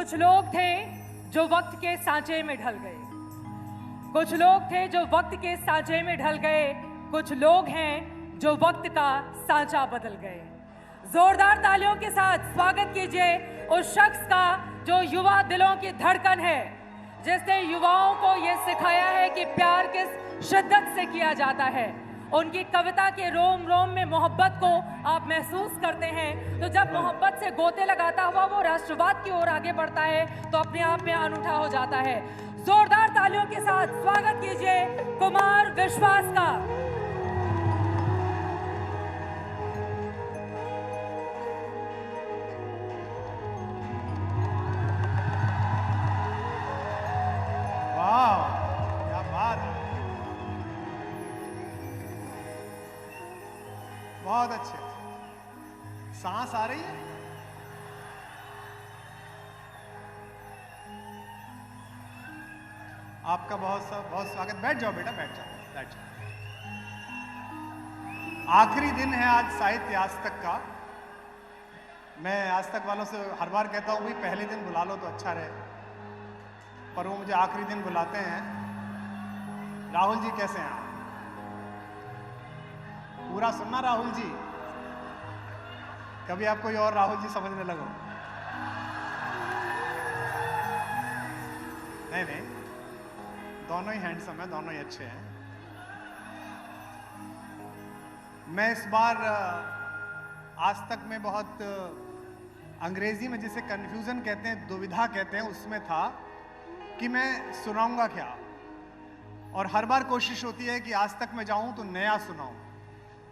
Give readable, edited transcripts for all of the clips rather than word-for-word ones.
कुछ लोग थे जो वक्त के सांचे में ढल गए, कुछ लोग थे जो वक्त के सांचे में ढल गए, कुछ लोग हैं जो वक्त का सांचा बदल गए। जोरदार तालियों के साथ स्वागत कीजिए उस शख्स का जो युवा दिलों की धड़कन है, जिसने युवाओं को यह सिखाया है कि प्यार किस शिद्दत से किया जाता है। उनकी कविता के रोम रोम में मोहब्बत को आप महसूस करते हैं, तो जब मोहब्बत से गोते लगाता हुआ वो राष्ट्रवाद की ओर आगे बढ़ता है तो अपने आप में अनूठा हो जाता है। जोरदार तालियों के साथ स्वागत कीजिए कुमार विश्वास का। बहुत अच्छे, सांस आ रही है। आपका बहुत बहुत स्वागत। बैठ जाओ बेटा, बैठ जाओ, बैठ जाओ। आखिरी दिन है आज साहित्य आज तक का। मैं आज तक वालों से हर बार कहता हूं भाई पहले दिन बुला लो तो अच्छा रहे, पर वो मुझे आखिरी दिन बुलाते हैं। राहुल जी कैसे हैं? पूरा सुनना राहुल जी, कभी आप कोई और राहुल जी समझने लगो। नहीं नहीं, दोनों ही हैंडसम हैं, दोनों ही अच्छे हैं। मैं इस बार आज तक में बहुत अंग्रेजी में जिसे कंफ्यूजन कहते हैं, दुविधा कहते हैं, उसमें था कि मैं सुनाऊंगा क्या। और हर बार कोशिश होती है कि आज तक मैं जाऊं तो नया सुनाऊं।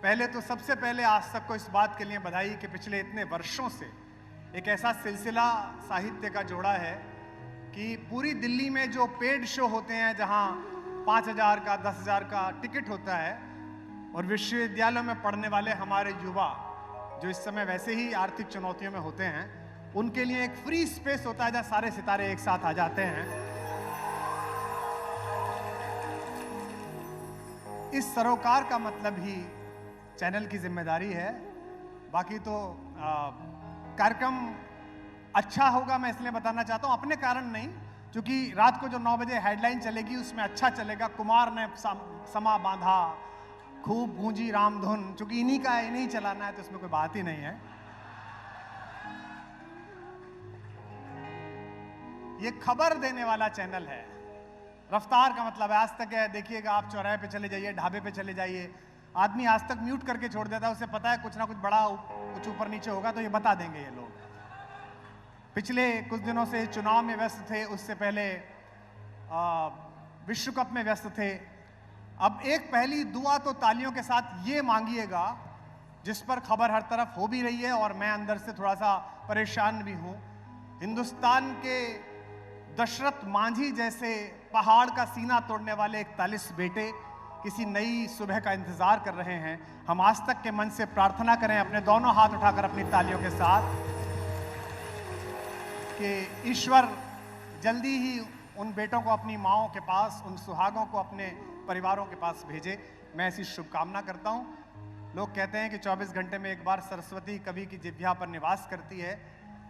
पहले तो सबसे पहले आज तक को इस बात के लिए बधाई कि पिछले इतने वर्षों से एक ऐसा सिलसिला साहित्य का जोड़ा है कि पूरी दिल्ली में जो पेड शो होते हैं, जहां 5,000 का 10,000 का टिकट होता है, और विश्वविद्यालयों में पढ़ने वाले हमारे युवा जो इस समय वैसे ही आर्थिक चुनौतियों में होते हैं, उनके लिए एक फ्री स्पेस होता है जहां सारे सितारे एक साथ आ जाते हैं। इस सरोकार का मतलब ही चैनल की जिम्मेदारी है। बाकी तो कार्यक्रम अच्छा होगा, मैं इसलिए बताना चाहता हूं, अपने कारण नहीं, क्योंकि रात को जो 9 बजे हेडलाइन चलेगी उसमें अच्छा चलेगा, कुमार ने समा बांधा, खूब गूंजी रामधुन, चूंकि इन्हीं का इन्हीं चलाना है तो उसमें कोई बात ही नहीं है। ये खबर देने वाला चैनल है। रफ्तार का मतलब है आज तक है। देखिएगा, आप चौराहे पे चले जाइए, ढाबे पे चले जाइए, आदमी आज तक म्यूट करके छोड़ देता है, उसे पता है कुछ ना कुछ बड़ा कुछ ऊपर नीचे होगा तो ये बता देंगे ये लोग। पिछले कुछ दिनों से चुनाव में व्यस्त थे, उससे पहले विश्व कप में व्यस्त थे। अब एक पहली दुआ तो तालियों के साथ ये मांगिएगा, जिस पर खबर हर तरफ हो भी रही है और मैं अंदर से थोड़ा सा परेशान भी हूं। हिंदुस्तान के दशरथ मांझी जैसे पहाड़ का सीना तोड़ने वाले 41 बेटे किसी नई सुबह का इंतजार कर रहे हैं। हम आज तक के मन से प्रार्थना करें, अपने दोनों हाथ उठाकर अपनी तालियों के साथ, कि ईश्वर जल्दी ही उन बेटों को अपनी माँओं के पास, उन सुहागों को अपने परिवारों के पास भेजे। मैं ऐसी शुभकामना करता हूँ। लोग कहते हैं कि 24 घंटे में एक बार सरस्वती कवि की जिह्वा पर निवास करती है।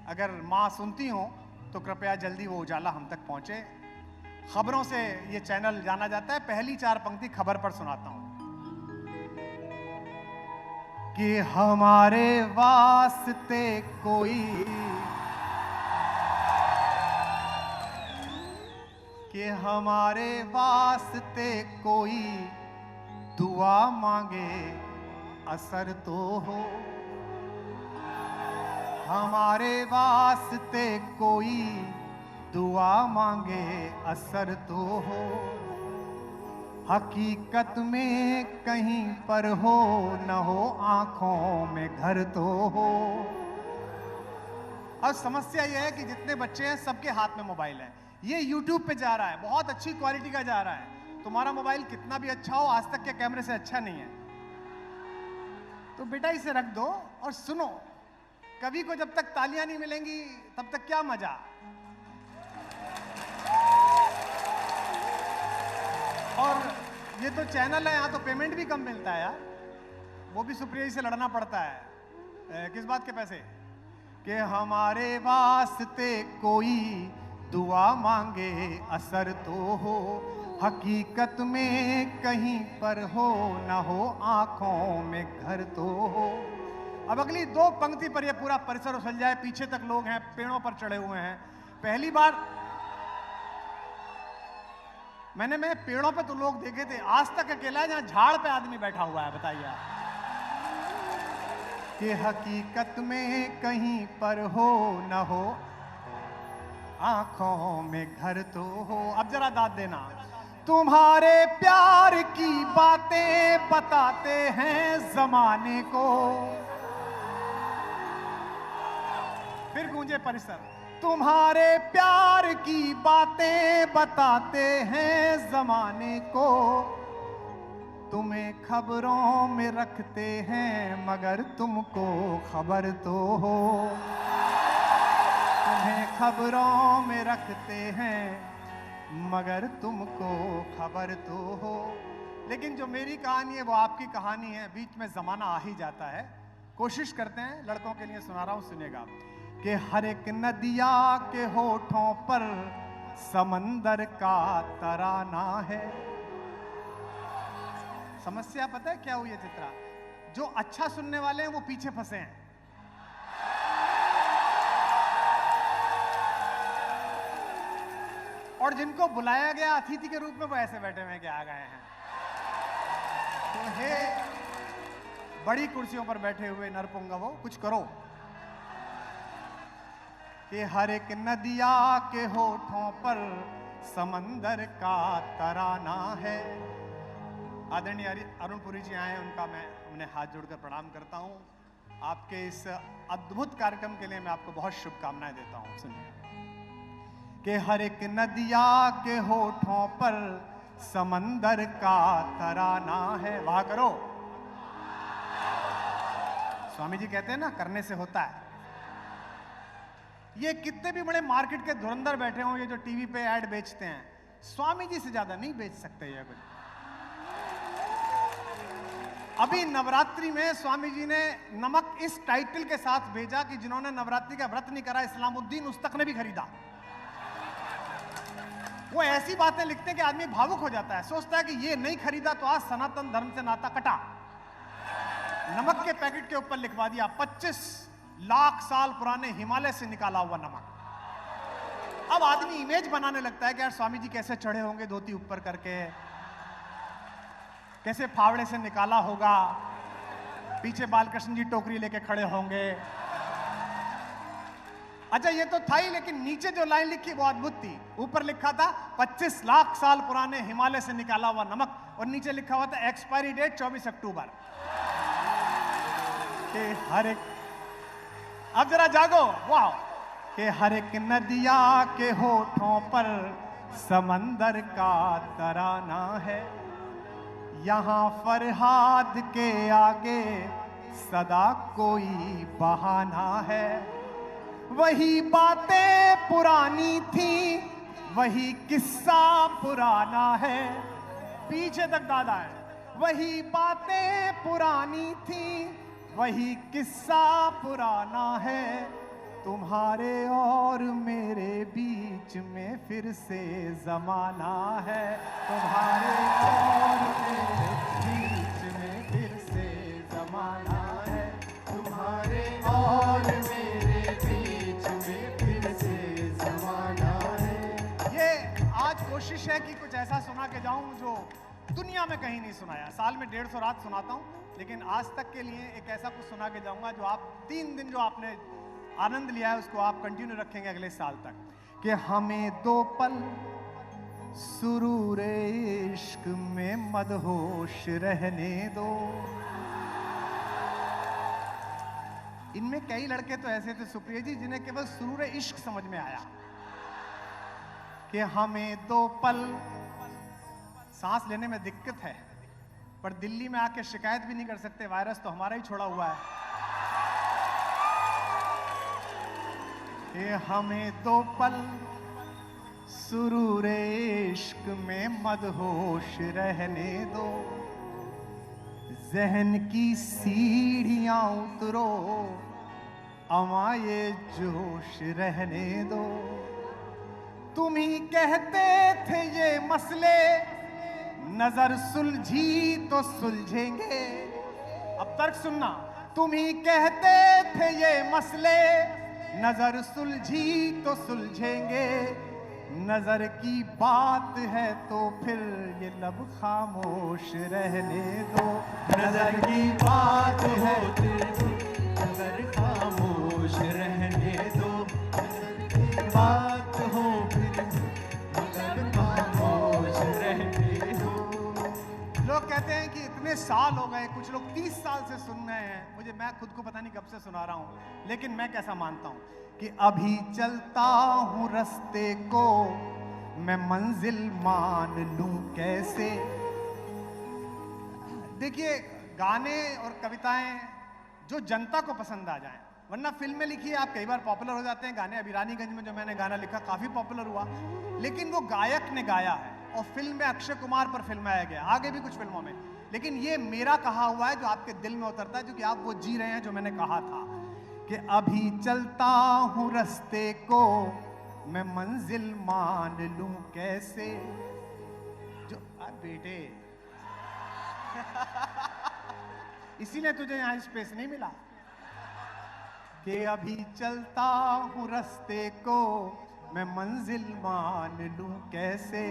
अगर माँ सुनती हो तो कृपया जल्दी वो उजाला हम तक पहुँचे। खबरों से ये चैनल जाना जाता है। पहली 4 पंक्ति खबर पर सुनाता हूं कि हमारे वास्ते कोई, कि हमारे वास्ते कोई दुआ मांगे असर तो हो, हमारे वास्ते कोई दुआ मांगे असर तो हो, हकीकत में कहीं पर हो न हो, आंखों में घर तो हो। अब समस्या यह है कि जितने बच्चे हैं सबके हाथ में मोबाइल है। ये YouTube पे जा रहा है, बहुत अच्छी क्वालिटी का जा रहा है। तुम्हारा मोबाइल कितना भी अच्छा हो, आज तक के कैमरे से अच्छा नहीं है, तो बेटा इसे रख दो और सुनो। कवि को जब तक तालियां नहीं मिलेंगी तब तक क्या मजा। और ये तो चैनल है, यहाँ तो पेमेंट भी कम मिलता है यार। वो भी सुप्रिया जी से लड़ना पड़ता है। किस बात के पैसे? कि हमारे वास्ते कोई दुआ मांगे असर तो हो, हकीकत में कहीं पर हो न हो, आंखों में घर तो हो। अब अगली दो पंक्ति पर यह पूरा परिसर उछल जाए, पीछे तक लोग हैं, पेड़ों पर चढ़े हुए हैं। पहली बार मैंने पेड़ों पे तो लोग देखे थे, आज तक अकेला है जहां झाड़ पे आदमी बैठा हुआ है। बताइए आप कि हकीकत में कहीं पर हो न हो, आंखों में घर तो हो। अब जरा दाद देना। तुम्हारे प्यार की बातें बताते हैं जमाने को, फिर गूंजे परिसर। तुम्हारे प्यार की बातें बताते हैं जमाने को, तुम्हें खबरों में रखते हैं मगर तुमको खबर तो हो, तुम्हें खबरों में रखते हैं मगर तुमको खबर तो हो। लेकिन जो मेरी कहानी है वो आपकी कहानी है, बीच में जमाना आ ही जाता है। कोशिश करते हैं, लड़कों के लिए सुना रहा हूं, सुनेगा। कि हर एक नदिया के होठों पर समंदर का तराना है। समस्या पता है क्या हुई है चित्रा? जो अच्छा सुनने वाले हैं वो पीछे फंसे हैं। और जिनको बुलाया गया अतिथि के रूप में वो ऐसे बैठे हुए कि आ गए हैं। तो हे बड़ी कुर्सियों पर बैठे हुए नरपुंगवो, कुछ करो। कि हर एक नदिया के होठों पर समंदर का तराना है। आदरणीय अरुणपुरी जी आए, उनका मैं उन्हें हाथ जोड़कर प्रणाम करता हूं। आपके इस अद्भुत कार्यक्रम के लिए मैं आपको बहुत शुभकामनाएं देता हूं। सुनिए कि हर एक नदिया के होठों पर समंदर का तराना है। वाह करो। स्वामी जी कहते हैं ना, करने से होता है। ये कितने भी बड़े मार्केट के धुरंधर बैठे हों, ये जो टीवी पे ऐड बेचते हैं, स्वामी जी से ज्यादा नहीं बेच सकते ये कुछ। अभी नवरात्रि में स्वामी जी ने नमक इस टाइटल के साथ भेजा कि जिन्होंने नवरात्रि का व्रत नहीं करा, इस्लामुद्दीन उस तक ने भी खरीदा। वो ऐसी बातें लिखते हैं कि आदमी भावुक हो जाता है, सोचता है कि ये नहीं खरीदा तो आज सनातन धर्म से नाता कटा। नमक के पैकेट के ऊपर लिखवा दिया 25 लाख साल पुराने हिमालय से निकाला हुआ नमक। अब आदमी इमेज बनाने लगता है कि यार स्वामी जी कैसे चढ़े होंगे धोती ऊपर करके, कैसे फावड़े से निकाला होगा, पीछे बालकृष्ण जी टोकरी लेके खड़े होंगे। अच्छा ये तो था ही, लेकिन नीचे जो लाइन लिखी वो अद्भुत थी। ऊपर लिखा था 25 लाख साल पुराने हिमालय से निकाला हुआ नमक, और नीचे लिखा हुआ था एक्सपायरी डेट 24 अक्टूबर। कि हर एक, अब जरा जागो, वाह। कि हर एक नदिया के होठों पर समंदर का तराना है, यहाँ फरहाद के आगे सदा कोई बहाना है। वही बातें पुरानी थी, वही किस्सा पुराना है। पीछे तक दादा है। वही बातें पुरानी थी, वही किस्सा पुराना है। तुम्हारे और मेरे बीच में फिर से जमाना है। तुम्हारे और मेरे बीच में फिर से जमाना है। तुम्हारे और मेरे बीच में फिर से जमाना है। ये आज कोशिश है कि कुछ ऐसा सुना के जाऊं जो दुनिया में कहीं नहीं सुनाया। साल में 150 रात सुनाता हूं, लेकिन आज तक के लिए एक ऐसा कुछ सुना के जाऊंगा जो आप 3 दिन जो आपने आनंद लिया है उसको आप कंटिन्यू रखेंगे अगले साल तक। कि हमें 2 पल सुरूर इश्क में मदहोश रहने दो। इनमें कई लड़के तो ऐसे थे सुप्रिया जी जिन्हें केवल सुरूर इश्क समझ में आया। कि हमें 2 पल, सांस लेने में दिक्कत है पर दिल्ली में आके शिकायत भी नहीं कर सकते, वायरस तो हमारा ही छोड़ा हुआ है। कि हमें 2 पल सुरूर इश्क में मदहोश रहने दो। जहन की सीढ़ियां उतरो, अमा ये जोश रहने दो, तुम ही कहते थे ये मसले नजर सुलझी तो सुलझेंगे। अब तर्क सुनना, तुम ही कहते थे ये मसले नजर सुलझी तो सुलझेंगे। नजर की बात है तो फिर ये लब खामोश रहने दो। नजर की बात है नजर खामोश रहने दो। नजर की बात हो फिर नजर खामोश रहने दो। लोग कहते हैं कि इतने साल हो गए, कुछ लोग 30 साल से सुन रहे हैं मुझे, मैं खुद को पता नहीं कब से सुना रहा हूं, लेकिन मैं कैसा मानता हूं कि अभी चलता हूं रास्ते को मैं मंजिल मान लूं कैसे। देखिए, गाने और कविताएं जो जनता को पसंद आ जाएं, वरना फिल्में लिखी है आप कई बार पॉपुलर हो जाते हैं गाने। अभी रानीगंज में जो मैंने गाना लिखा काफी पॉपुलर हुआ, लेकिन वो गायक ने गाया है और फिल्म में अक्षय कुमार पर फिल्माया गया, आगे भी कुछ फिल्मों में। लेकिन ये मेरा कहा हुआ है जो आपके दिल में उतरता है, क्योंकि आप वो जी रहे हैं जो मैंने कहा था कि अभी चलता हूं रास्ते को मैं मंजिल मान लूं कैसे। जो बेटे इसीलिए तुझे यहां स्पेस नहीं मिला कि अभी चलता हूं रास्ते को मैं मंजिल मान लूं कैसे।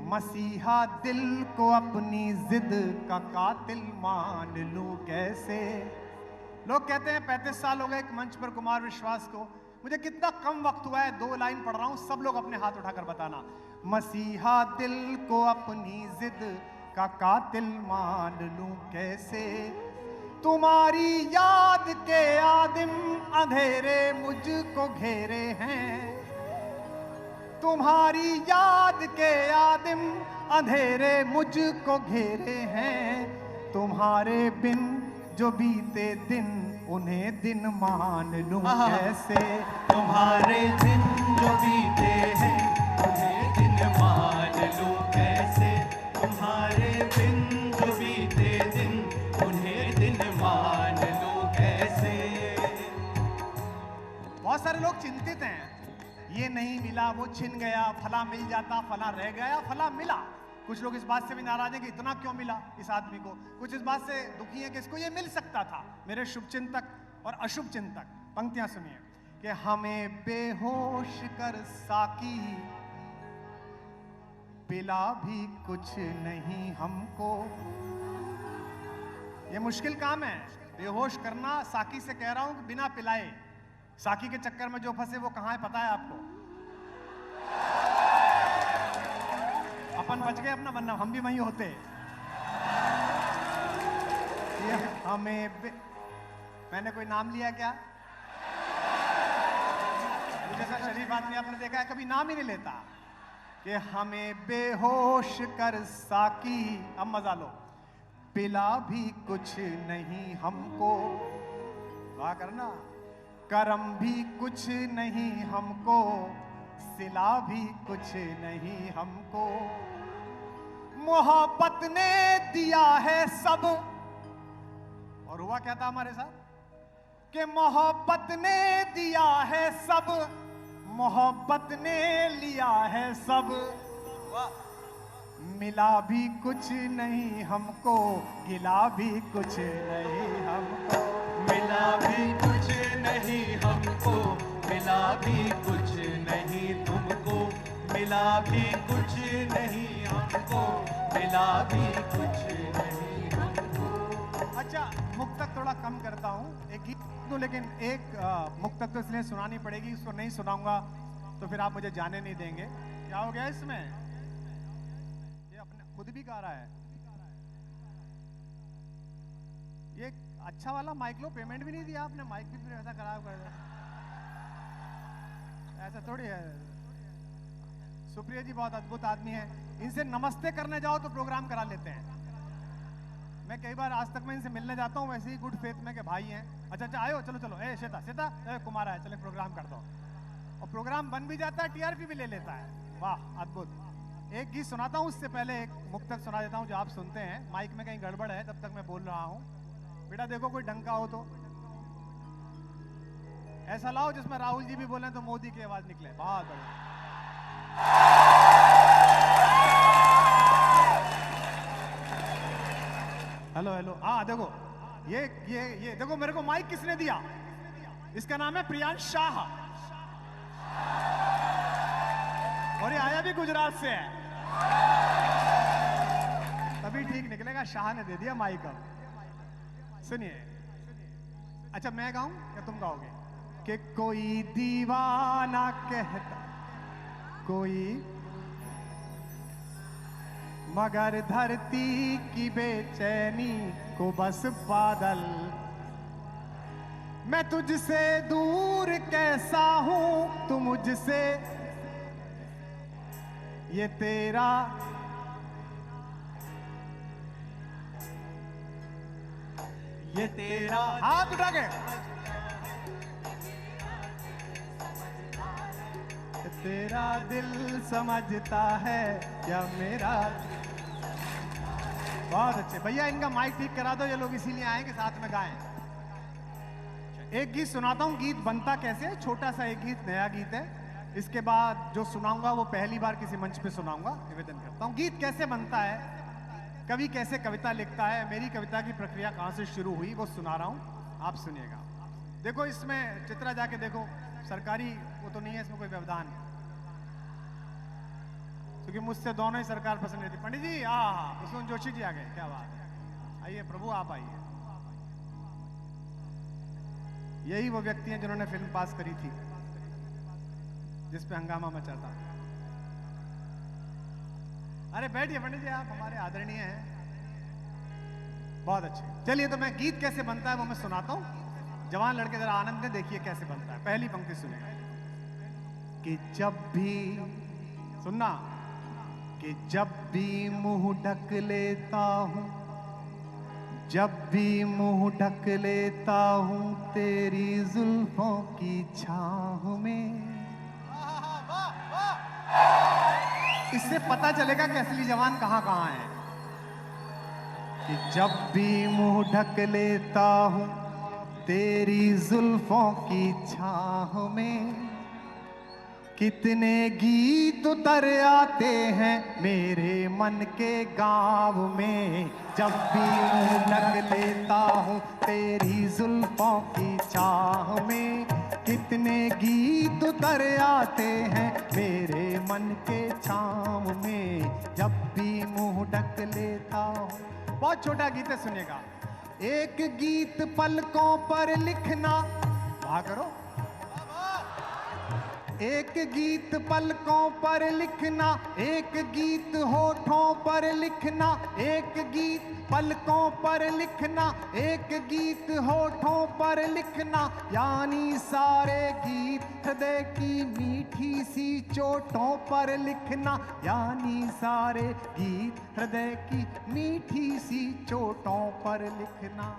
मसीहा दिल को अपनी जिद का कातिल मान लूं कैसे। लोग कहते हैं 35 साल हो गए एक मंच पर कुमार विश्वास को, मुझे कितना कम वक्त हुआ है, 2 लाइन पढ़ रहा हूं, सब लोग अपने हाथ उठाकर बताना। मसीहा दिल को अपनी जिद का कातिल मान लूं कैसे। तुम्हारी याद के आदिम अंधेरे मुझको घेरे हैं। तुम्हारी याद के आदिम अंधेरे मुझको घेरे हैं। तुम्हारे बिन जो बीते दिन उन्हें दिन मान लूं कैसे। तुम्हारे दिन जो बीते हैं उन्हें दिन मान लूं कैसे। तुम्हारे बिन जो बीते दिन उन्हें दिन मान लूं कैसे। बहुत सारे लोग चिंतित हैं, ये नहीं मिला, वो छिन गया, फला मिल जाता, फला रह गया, फला मिला। कुछ लोग इस बात से भी नाराज हैं कि इतना क्यों मिला इस आदमी को। कुछ इस बात से दुखी हैं कि इसको ये मिल सकता था। मेरे शुभ चिंतक और अशुभ चिंतक, पंक्तियां सुनिए कि हमें बेहोश कर साकी पिला भी कुछ नहीं हमको। ये मुश्किल काम है बेहोश करना। साकी से कह रहा हूं कि बिना पिलाए। साकी के चक्कर में जो फंसे वो कहां है पता है आपको? अपन बच गए अपना, वरना हम भी वहीं होते। मैंने कोई नाम लिया क्या? जैसा शरीफ आदमी आपने देखा है कभी नाम ही नहीं लेता। कि हमें बेहोश कर साकी, अब मजा लो, पिला भी कुछ नहीं हमको। वाह करना, करम भी कुछ नहीं हमको, सिला भी कुछ नहीं हमको। मोहब्बत ने दिया है सब, और हुआ क्या था हमारे साथ कि मोहब्बत ने दिया है सब, मोहब्बत ने लिया है सब। मिला भी कुछ नहीं हमको, गिला भी कुछ नहीं हमको। मिला भी कुछ नहीं हमको, मिला भी कुछ नहीं तुमको। मिला भी कुछ नहीं हमको, मिला भी कुछ नहीं हमको। अच्छा, मुक्तक थोड़ा कम करता हूँ, एक गीत दूं, लेकिन एक मुक्तक तो इसलिए सुनानी पड़ेगी, इसको नहीं सुनाऊंगा तो फिर आप मुझे जाने नहीं देंगे। क्या हो गया इसमें? ये अपने खुद भी गा रहा है। ये अच्छा वाला माइक लो, पेमेंट भी नहीं दिया आपने, माइक भी फिर ऐसा खराब कर दिया। ऐसा थोड़ी है। सुप्रिया जी बहुत अद्भुत आदमी है, इनसे नमस्ते करने जाओ तो प्रोग्राम करा लेते हैं। मैं कई बार आज तक मैं इनसे मिलने जाता हूँ वैसे ही गुड फेथ में कि भाई हैं। अच्छा आयो, चलो चलो, ए श्वेता श्वेता, कुमार आया, चले प्रोग्राम कर दो। और प्रोग्राम बन भी जाता है, टीआरपी भी ले लेता है। वाह अद्भुत। एक गीत सुनाता हूँ, उससे पहले एक मुक्तक सुना देता हूँ जो आप सुनते हैं। माइक में कहीं गड़बड़ है, तब तक मैं बोल रहा हूँ। बेटा देखो कोई ढंग का हो तो। ऐसा लाओ जिसमें राहुल जी भी बोले तो मोदी की आवाज निकले। बहुत बढ़िया। Hello hello. हाँ देखो, ये देखो, मेरे को माइक किसने दिया? इसका नाम है प्रियांश शाह और ये आया भी गुजरात से है, तभी ठीक निकलेगा। शाह ने दे दिया माइक। अब सुनिए। अच्छा मैं गाऊं या तुम गाओगे? कि कोई दीवाना कहता कोई, मगर धरती की बेचैनी को बस बादल। मैं तुझसे दूर कैसा हूं, तू मुझसे, ये तेरा हाथ उठा के, तेरा दिल समझता है या मेरा। बहुत अच्छे भैया, इनका माइक ठीक करा दो, ये लोग इसीलिए आएंगे साथ में गाएं। एक गीत सुनाता हूं, गीत बनता कैसे है, छोटा सा एक गीत, नया गीत है। इसके बाद जो सुनाऊंगा वो पहली बार किसी मंच पे सुनाऊंगा। निवेदन करता हूं, गीत कैसे बनता है, कवि कैसे कविता लिखता है, मेरी कविता की प्रक्रिया कहां से शुरू हुई, वो सुना रहा हूं, आप सुनिएगा। देखो इसमें चित्रा जाके देखो, सरकारी वो तो नहीं है इसमें कोई व्यवधान, क्योंकि मुझसे दोनों ही सरकार पसंद नहीं थी। पंडित जी, हाँ, कुसुम जोशी जी आ गए, क्या बात है। आइए प्रभु, आप आइए। यही वो व्यक्ति हैं जिन्होंने फिल्म पास करी थी जिसपे हंगामा मचा था। अरे बैठिए पंडित जी, आप हमारे आदरणीय हैं। बहुत अच्छे। चलिए तो मैं गीत कैसे बनता है वो मैं सुनाता हूं। जवान लड़के जरा आनंद में देखिए कैसे बनता है। पहली पंक्ति सुनेगा कि जब भी, सुनना, कि जब भी मुंह ढक लेता हूं, जब भी मुंह ढक लेता हूं तेरी जुल्फों की छांव में। इससे पता चलेगा कि असली जवान कहां कहां है। कि जब भी मुंह ढक लेता हूं तेरी जुल्फों की छांव में, कितने गीत उतर आते हैं मेरे मन के गाँव में। जब भी मुंह ढक लेता हूँ तेरी जुल्फों की छाह में, कितने गीत उतर आते हैं मेरे मन के छाँव में। जब भी मुंह ढक लेता हूँ। बहुत छोटा गीत है, सुनिएगा। एक गीत पलकों पर लिखना, वहाँ करो। एक गीत पलकों पर लिखना, एक गीत होठों पर लिखना, एक गीत पलकों पर लिखना, एक गीत होठों पर लिखना, यानी सारे गीत हृदय की मीठी सी चोटों पर लिखना, यानी सारे गीत हृदय की मीठी सी चोटों पर लिखना।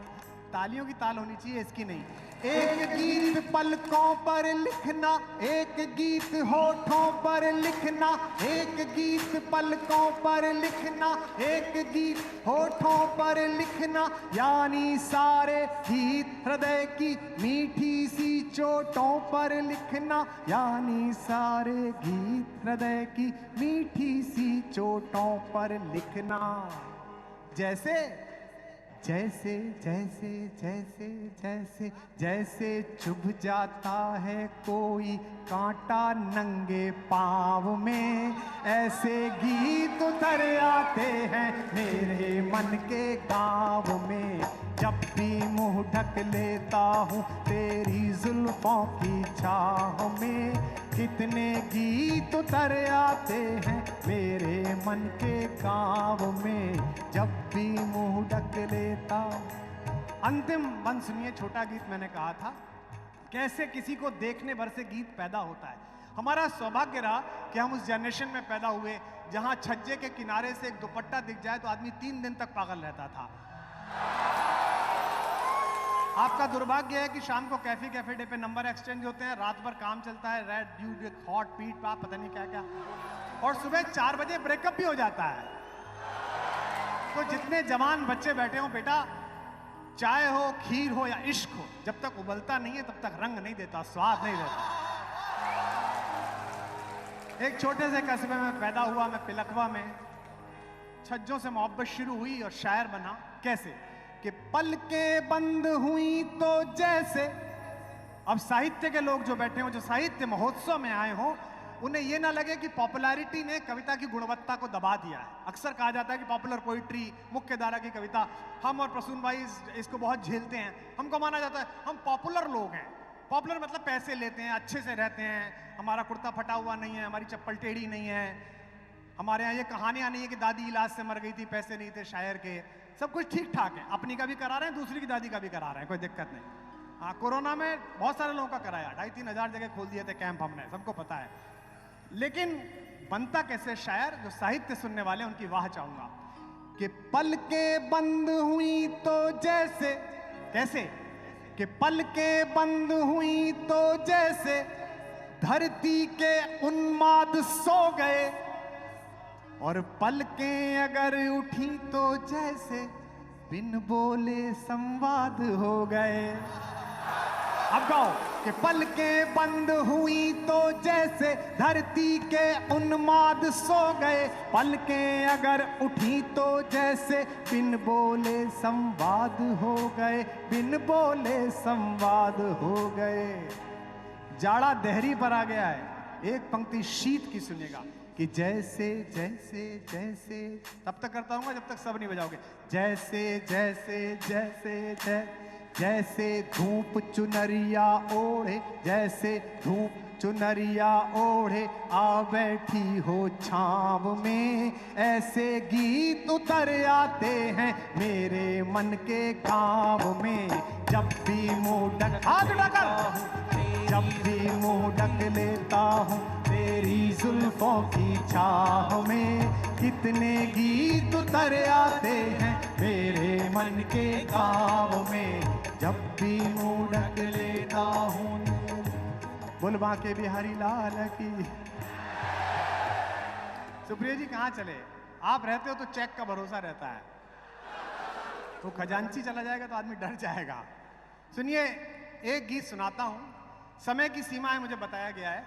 तालियों की ताल होनी चाहिए, इसकी नहीं। एक गीत पलकों पर लिखना, एक गीत होठों पर लिखना, एक गीत palakoं पर लिखना, एक गीत होठों पर लिखना, यानी सारे गीत हृदय की मीठी सी चोटों पर लिखना, यानी सारे गीत हृदय की मीठी सी चोटों पर लिखना। जैसे जैसे जैसे जैसे जैसे जैसे चुभ जाता है कोई कांटा नंगे पाँव में, ऐसे गीत उतर आते हैं मेरे मन के गाँव में। जब भी मुंह ढक लेता हूँ तेरी जुल्फों की छाह में, कितने गीत उतर आते हैं मेरे मन के गाँव में। जब भी मुंह ढक लेता हूँ। अंतिम बंद सुनिए, छोटा गीत मैंने कहा था कैसे किसी को देखने भर से गीत पैदा होता है। हमारा सौभाग्य रहा कि हम उस जनरेशन में पैदा हुए जहां छज्जे के किनारे से एक दुपट्टा दिख जाए तो आदमी 3 दिन तक पागल रहता था। आपका दुर्भाग्य है कि शाम को कैफे डे पे नंबर एक्सचेंज होते हैं, रात भर काम चलता है, रेड ड्यू हॉट पीट पाप पता नहीं क्या क्या, और सुबह 4 बजे ब्रेकअप भी हो जाता है। तो जितने जवान बच्चे बैठे हो बेटा, चाय हो, खीर हो या इश्क हो, जब तक उबलता नहीं है तब तक रंग नहीं देता, स्वाद नहीं देता। एक छोटे से कस्बे में पैदा हुआ मैं, पिलखवा में। छज्जों से मोहब्बत शुरू हुई और शायर बना। कैसे कि पलकें बंद हुई तो जैसे, अब साहित्य के लोग जो बैठे हो, जो साहित्य महोत्सव में आए हो, उन्हें यह ना लगे कि पॉपुलैरिटी ने कविता की गुणवत्ता को दबा दिया है। अक्सर कहा जाता है कि पॉपुलर पोइट्री, मुख्य धारा की कविता, हम और प्रसून भाई इसको बहुत झेलते हैं। हमको माना जाता है हम पॉपुलर लोग हैं। पॉपुलर मतलब पैसे लेते हैं, अच्छे से रहते हैं, हमारा कुर्ता फटा हुआ नहीं है, हमारी चप्पल टेढ़ी नहीं है, हमारे यहाँ ये कहानियां नहीं है कि दादी इलाज से मर गई थी, पैसे नहीं थे शायर के। सब कुछ ठीक ठाक है, अपनी का भी करा रहे हैं, दूसरी की दादी का भी करा रहे हैं, कोई दिक्कत नहीं। हाँ, कोरोना में बहुत सारे लोगों का कराया, 2,500-3 हज़ार जगह खोल दिए थे कैंप हमने, सबको पता है। लेकिन बनता कैसे शायर? जो साहित्य सुनने वाले उनकी वाह चाहूंगा कि पलकें बंद हुई तो जैसे, कैसे कि पलकें बंद हुई तो जैसे धरती के उन्माद सो गए, और पलकें अगर उठी तो जैसे बिन बोले संवाद हो गए। अब गाओ कि पलकें बंद हुई तो जैसे धरती के उन्माद सो गए, पलकें अगर उठी तो जैसे बिन बोले संवाद हो गए, बिन बोले संवाद हो गए। जाड़ा देहरी पर आ गया है, एक पंक्ति शीत की सुनेगा कि जैसे जैसे जैसे, तब तक करता हूँ जब तक सब नहीं बजाओगे। जैसे जैसे जैसे जैसे जैसे धूप चुनरिया ओढ़े, जैसे धूप चुनरिया ओढ़े आ बैठी हो छाव में, ऐसे गीत उतर आते हैं मेरे मन के काम में। जब भी मुंह ढक, हाथ उठाकर, जब भी मुंह ढक लेता हूँ तेरी जुल्फों की छाव में, कितने गीत उतर आते हैं मेरे मन के काम में। जब भी मुंह ढक लेता हूँ, बोल बांके बिहारी लाल की। सुप्रिया जी कहाँ चले? आप रहते हो तो चेक का भरोसा रहता है, तो खजांची चला जाएगा तो आदमी डर जाएगा। सुनिए, एक गीत सुनाता हूं। समय की सीमाएं मुझे बताया गया है।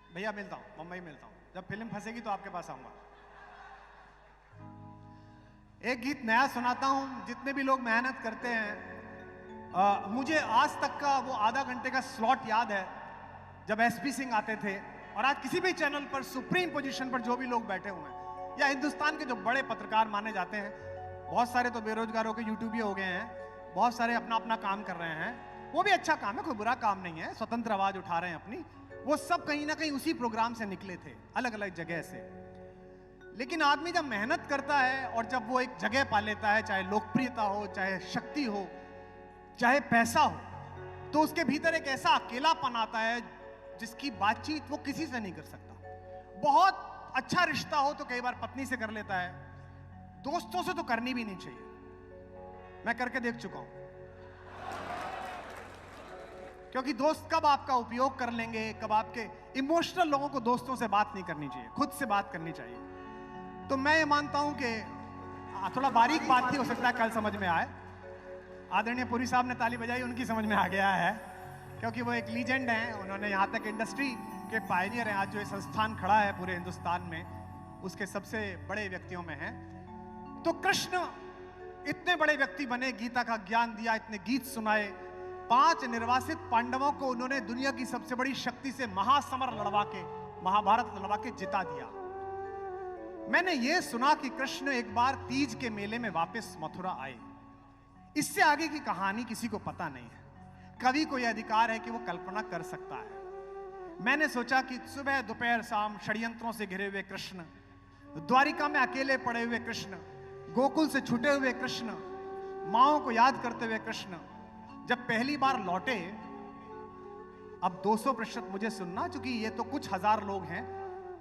भैया मिलता हूं, मुंबई मिलता हूं, जब फिल्म फंसेगी तो आपके पास आऊंगा। एक गीत नया सुनाता हूं। जितने भी लोग मेहनत करते हैं, मुझे आज तक का वो आधा घंटे का स्लॉट याद है जब एसपी सिंह आते थे, और आज किसी भी चैनल पर सुप्रीम पोजीशन पर जो भी लोग बैठे हुए हैं, या हिंदुस्तान के जो बड़े पत्रकार माने जाते हैं, बहुत सारे तो बेरोजगार होकर यूट्यूबी हो गए हैं, बहुत सारे अपना अपना काम कर रहे हैं, वो भी अच्छा काम है, कोई बुरा काम नहीं है, स्वतंत्र आवाज उठा रहे हैं अपनी। वो सब कहीं ना कहीं उसी प्रोग्राम से निकले थे, अलग अलग जगह से। लेकिन आदमी जब मेहनत करता है और जब वो एक जगह पा लेता है, चाहे लोकप्रियता हो, चाहे शक्ति हो, चाहे पैसा हो, तो उसके भीतर एक ऐसा अकेलापन आता है जिसकी बातचीत वो किसी से नहीं कर सकता। बहुत अच्छा रिश्ता हो तो कई बार पत्नी से कर लेता है, दोस्तों से तो करनी भी नहीं चाहिए। मैं करके देख चुका हूं, क्योंकि दोस्त कब आपका उपयोग कर लेंगे, कब आपके इमोशनल लोगों को दोस्तों से बात नहीं करनी चाहिए, खुद से बात करनी चाहिए। तो मैं ये मानता हूं कि थोड़ा बारीक बात थी, हो सकता है कल समझ में आए। आदरणीय पुरी साहब ने ताली बजाई, उनकी समझ में आ गया है, क्योंकि वो एक लीजेंड हैं। उन्होंने यहाँ तक इंडस्ट्री के पायनियर हैं। आज जो ये संस्थान खड़ा है पूरे हिंदुस्तान में, उसके सबसे बड़े व्यक्तियों में हैं। तो कृष्ण इतने बड़े व्यक्ति बने, गीता का ज्ञान दिया, इतने गीत सुनाए, 5 निर्वासित पांडवों को उन्होंने दुनिया की सबसे बड़ी शक्ति से महासमर लड़वा के, महाभारत लड़वा के जिता दिया। मैंने ये सुना कि कृष्ण एक बार तीज के मेले में वापस मथुरा आए। इससे आगे की कहानी किसी को पता नहीं है। कवि को यह अधिकार है कि वो कल्पना कर सकता है। मैंने सोचा कि सुबह दोपहर शाम षड्यंत्रों से घिरे हुए कृष्ण, द्वारिका में अकेले पड़े हुए कृष्ण, गोकुल से छूटे हुए कृष्ण, माओ को याद करते हुए कृष्ण जब पहली बार लौटे, अब 200% मुझे सुनना, क्योंकि ये तो कुछ हजार लोग हैं,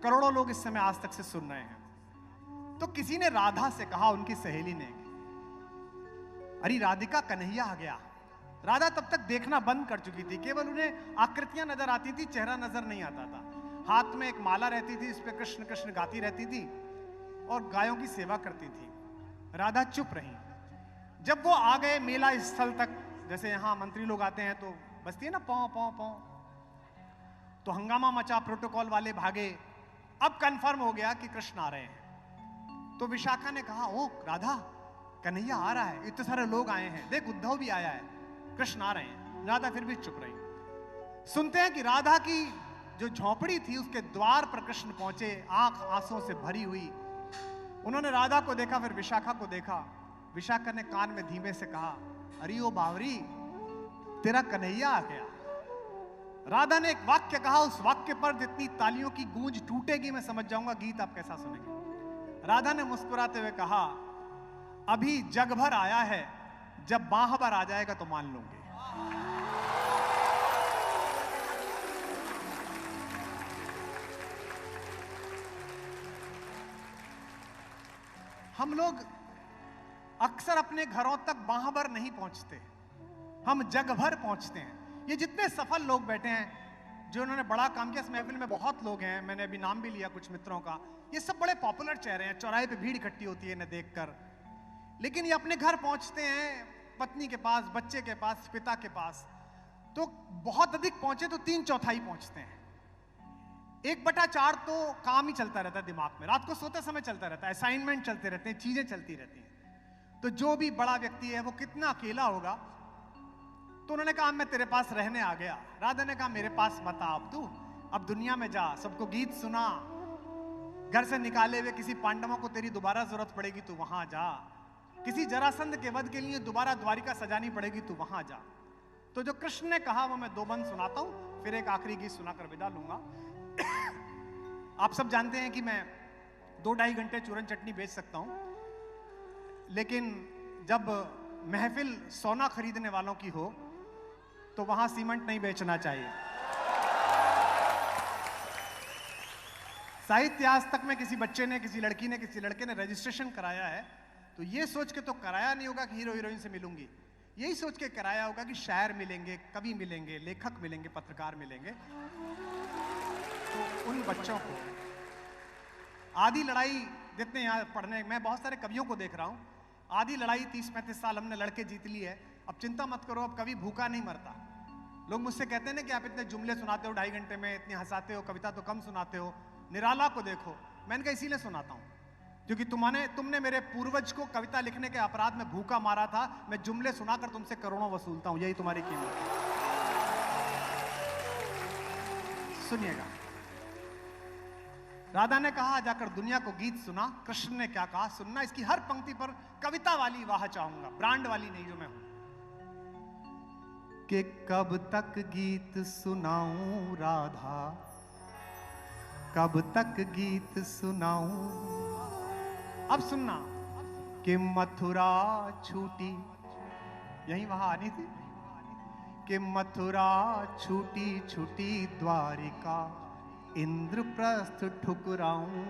करोड़ों लोग इस समय आज तक से सुन रहे हैं। तो किसी ने राधा से कहा, उनकी सहेली ने, अरे राधिका कन्हैया आ गया। राधा तब तक देखना बंद कर चुकी थी, केवल उन्हें आकृतियां नजर आती थी, चेहरा नजर नहीं आता था। हाथ में एक माला रहती थी, इस पे कृष्ण कृष्ण गाती रहती थी और गायों की सेवा करती थी। राधा चुप रही। जब वो आ गए मेला स्थल तक, जैसे यहां मंत्री लोग आते हैं तो बजती है ना पौ पौ पौ, तो हंगामा मचा, प्रोटोकॉल वाले भागे। अब कंफर्म हो गया कि कृष्ण आ रहे हैं। तो विशाखा ने कहा, ओ राधा, कन्हैया आ रहा है, इतने सारे लोग आए हैं, देख उद्धव भी आया है, कृष्ण आ रहे हैं। राधा फिर भी चुप रही। सुनते हैं कि राधा की जो झोपड़ी थी उसके द्वार पर कृष्ण पहुंचे, आंख आंसुओं से भरी हुई। उन्होंने राधा को देखा, फिर विशाखा को देखा। विशाखा ने कान में धीमे से कहा, अरे ओ बावरी, तेरा कन्हैया आ गया। राधा ने एक वाक्य कहा, उस वाक्य पर जितनी तालियों की गूंज टूटेगी मैं समझ जाऊंगा गीत आप कैसा सुनेंगे। राधा ने मुस्कुराते हुए कहा, अभी जग भर आया है, जब बाह भर आ जाएगा तो मान लूंगे। हम लोग अक्सर अपने घरों तक बाह भर नहीं पहुंचते, हम जग भर पहुंचते हैं। ये जितने सफल लोग बैठे हैं, जो उन्होंने बड़ा काम किया, इस महफिल में बहुत लोग हैं, मैंने अभी नाम भी लिया कुछ मित्रों का, ये सब बड़े पॉपुलर चेहरे हैं, चौराहे पे भीड़ इकट्ठी होती है इन्हें देखकर। लेकिन ये अपने घर पहुंचते हैं, पत्नी के पास, बच्चे के पास, पिता के पास, तो बहुत अधिक पहुंचे तो 3/4 पहुंचते हैं। 1/4 तो काम ही चलता रहता है दिमाग में, रात को सोते समय चलता रहता है, असाइनमेंट चलते रहते हैं, चीजें चलती रहती हैं। तो जो भी बड़ा व्यक्ति है वो कितना अकेला होगा। तो उन्होंने कहा, मैं तेरे पास रहने आ गया। राधा ने कहा, मेरे पास मत आ अब तू, अब दुनिया में जा, सबको गीत सुना, घर से निकाले हुए किसी पांडवों को तेरी दोबारा जरूरत पड़ेगी तू वहां जा, किसी जरासंध के वध के लिए दोबारा द्वारिका सजानी पड़ेगी तू वहां जा। तो जो कृष्ण ने कहा वो मैं 2 बंद सुनाता हूं, फिर एक आखिरी गीत सुनाकर विदा लूंगा। आप सब जानते हैं कि मैं 2-2.5 घंटे चूरन चटनी बेच सकता हूं, लेकिन जब महफिल सोना खरीदने वालों की हो तो वहां सीमेंट नहीं बेचना चाहिए। साहित्य आज तक में किसी बच्चे ने, किसी लड़की ने, किसी लड़के ने रजिस्ट्रेशन कराया है तो ये सोच के तो कराया नहीं होगा कि हीरो हीरोइन से मिलूंगी, यही सोच के कराया होगा कि शायर मिलेंगे, कवि मिलेंगे, लेखक मिलेंगे, पत्रकार मिलेंगे। तो उन बच्चों को आधी लड़ाई, जितने यहाँ पढ़ने, मैं बहुत सारे कवियों को देख रहा हूँ, आधी लड़ाई 30-35 साल हमने लड़के जीत ली है, अब चिंता मत करो, अब कभी भूखा नहीं मरता। लोग मुझसे कहते हैं ना कि आप इतने जुमले सुनाते हो 2.5 घंटे में, इतने हंसाते हो, कविता तो कम सुनाते हो, निराला को देखो। मैंने कहा इसीलिए सुनाता हूँ क्योंकि तुमने मेरे पूर्वज को कविता लिखने के अपराध में भूखा मारा था, मैं जुमले सुनाकर तुमसे करोड़ों वसूलता हूं, यही तुम्हारी कीमत है। सुनिएगा, राधा ने कहा, जाकर दुनिया को गीत सुना। कृष्ण ने क्या कहा सुनना, इसकी हर पंक्ति पर कविता वाली वाह चाहूंगा, ब्रांड वाली नहीं जो मैं हूं। कि कब तक गीत सुनाऊं राधा, कब तक गीत सुनाऊं। अब सुनना, कि मथुरा छूटी, यही वहां आनी थी, कि मथुरा छूटी छूटी द्वारिका, इंद्रप्रस्थ ठुकराऊं।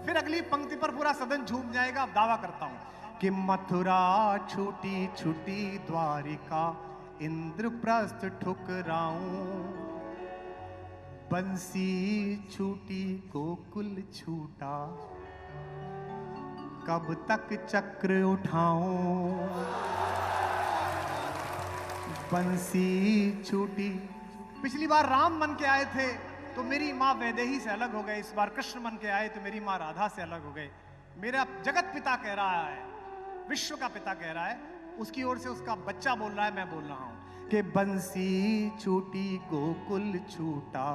फिर अगली पंक्ति पर पूरा सदन झूम जाएगा। अब दावा करता हूं कि मथुरा छूटी छूटी द्वारिका, इंद्रप्रस्थ ठुकराऊं। बंसी छूटी गोकुल छूटा, कब तक चक्र उठाऊं। बंसी छूटी। पिछली बार राम बन के आए थे तो मेरी माँ वैदेही से अलग हो गए, इस बार कृष्ण बन के आए तो मेरी माँ राधा से अलग हो गए। मेरा जगत पिता कह रहा है, विश्व का पिता कह रहा है, उसकी ओर से उसका बच्चा बोल रहा है, मैं बोल रहा हूं कि बंसी छूटी गोकुल छूटा,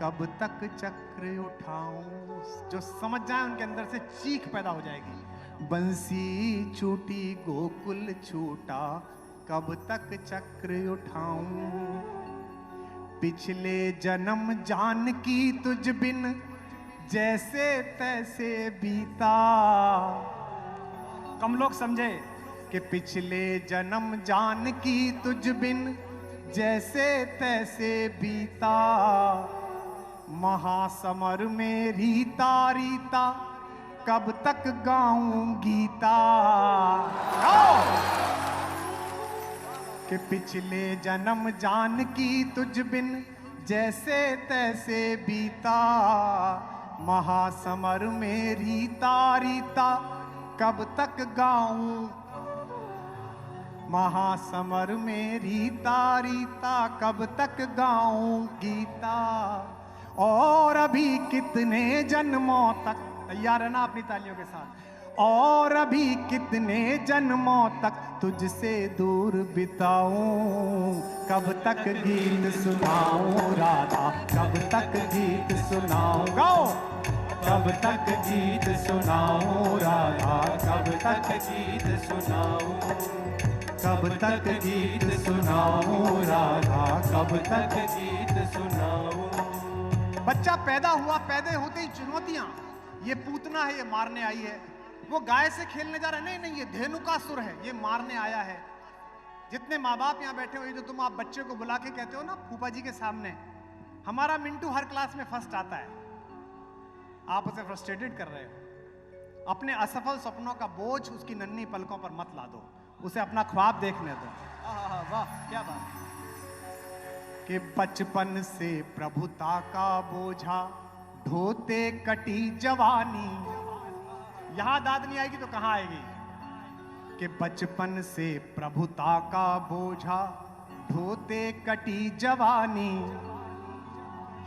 कब तक चक्र उठाऊं। जो समझ जाए उनके अंदर से चीख पैदा हो जाएगी। बंसी छूटी गोकुल छूटा, कब तक चक्र उठाऊं। पिछले जन्म जानकी तुझ बिन जैसे तैसे बीता। कम लोग समझे कि पिछले जन्म जानकी तुझ बिन जैसे तैसे बीता। महासमर में रीता रीता, कब तक गाऊं गीता। कि पिछले जन्म जानकी तुझ बिन जैसे तैसे बीता। महासमर में रीता रीता कब तक गाऊं, महासमर में रीता रीता कब तक गाऊं गीता, और अभी कितने जन्मों तक, तैयार है ना अपनी तालियों के साथ, और अभी कितने जन्मों तक तुझसे दूर बिताऊं, कब तक गीत सुनाऊं राधा, कब तक गीत सुनाऊं, गाओ, कब तक गीत सुनाऊं राधा, कब तक गीत सुनाऊं, कब तक गीत सुनाऊं राधा, कब तक गीत सुनाऊं। बच्चा पैदा हुआ, पैदा होते ही चुनौतियां, ये पूतना है, ये मारने आई है, वो गाय से खेलने जा रहा है, नहीं नहीं ये धेनुकासुर है, ये मारने आया है। जितने माँ बाप यहाँ बैठे हो, ये जो तुम आप बच्चे को बुला के कहते हो ना फूफा जी के सामने, हमारा मिंटू हर क्लास में फर्स्ट आता है, आप उसे फ्रस्ट्रेटेड कर रहे हो। अपने असफल सपनों का बोझ उसकी नन्ही पलकों पर मत ला दो, उसे अपना ख्वाब देखने दो। वाह क्या बात, कि बचपन से प्रभुता का बोझा ढोते कटी जवानी, यहां दाद नहीं आएगी तो कहां आएगी, कि बचपन से प्रभुता का बोझा ढोते कटी जवानी,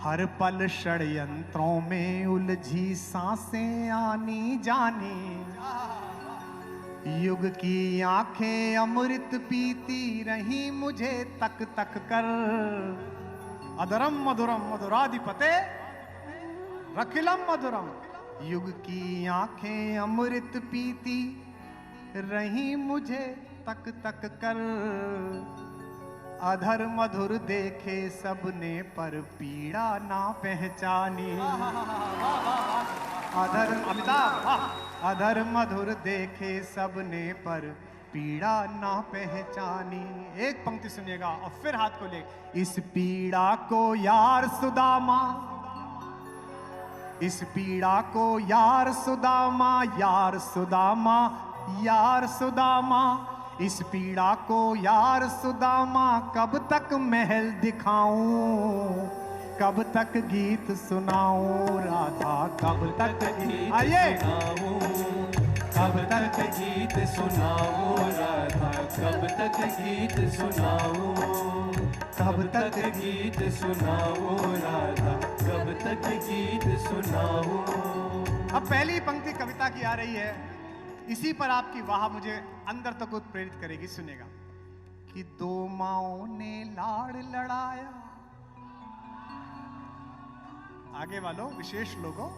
हर पल षड्यंत्रों में उलझी सांसें आनी जानी, युग की आंखें अमृत पीती रही मुझे तक तक कर, अधरम मधुरम मधुराधिपते रखिलम मधुरम, युग की आंखें अमृत पीती रही मुझे तक तक कर, अधर मधुर देखे सबने पर पीड़ा ना पहचानी, अधर अमिताभ, अधर मधुर देखे सबने पर पीड़ा ना पहचानी। एक पंक्ति सुनिएगा और फिर हाथ को ले, इस पीड़ा को यार सुदामा, इस पीड़ा को यार सुदामा, यार सुदामा, यार सुदामा, इस पीड़ा को यार सुदामा कब तक महल दिखाऊं, कब तक गीत सुनाऊं राधा, कब तक गीत सुनाऊं, कब तक गीत सुनाऊं राधा, कब तक गीत सुनाऊं, कब तक गीत सुनाऊं राधा, कब तक गीत सुनाऊं। अब पहली पंक्ति कविता की आ रही है, इसी पर आपकी वाह मुझे अंदर तक उत्प्रेरित करेगी। सुनेगा कि दो माओं ने लाड़ लड़ाया, आगे वालों विशेष लोगों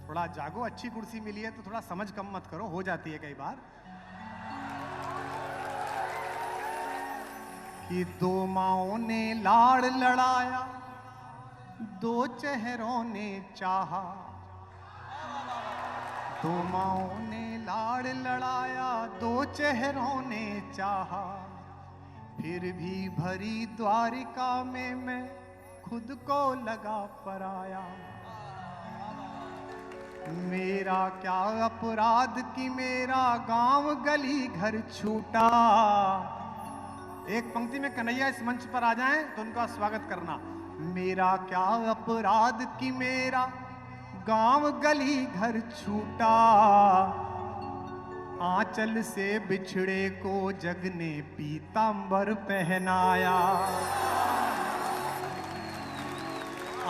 थोड़ा जागो, अच्छी कुर्सी मिली है तो थोड़ा समझ कम मत करो, हो जाती है कई बार। कि दो माओं ने लाड़ लड़ाया, दो चेहरों ने चाहा, दो माओं ने लाड़ लड़ाया, दो चेहरों ने चाहा, फिर भी भरी द्वारिका में मैं खुद को लगा पराया, मेरा क्या अपराध कि मेरा गांव गली घर छूटा। एक पंक्ति में कन्हैया इस मंच पर आ जाएं तो उनका स्वागत करना। मेरा क्या अपराध कि मेरा गांव गली घर छूटा, आंचल से बिछड़े को जग ने पीतांबर पहनाया,